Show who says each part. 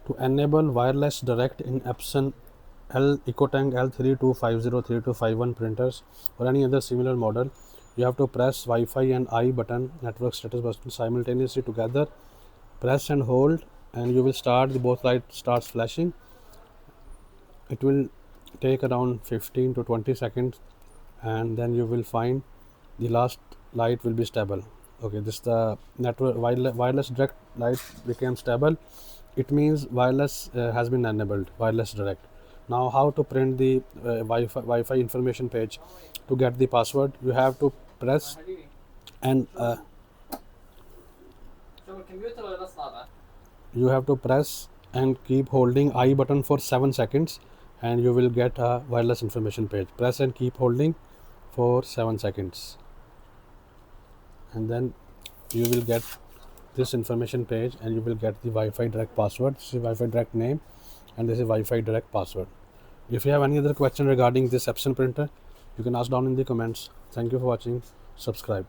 Speaker 1: To enable wireless direct in Epson EcoTank L3250 printers or any other similar model, you have to press Wi-Fi and I button, network status button simultaneously together. Press and hold, and you will start the both light starts flashing. It will take around 15 to 20 seconds, and then you will find the last light will be stable. Okay, this the network wireless direct light became stable. It means wireless has been enabled, wireless direct. Now how to print the Wi-Fi information page? To get the password, you have to press and you have to press and keep holding I button for 7 seconds, and you will get a wireless information page. Press and keep holding for 7 seconds, and then you will get this information page, and you will get the Wi-Fi direct password. This is Wi-Fi direct name, and this is Wi-Fi direct password. If you have any other question regarding this Epson printer, you can ask down in the comments. Thank you for watching. Subscribe.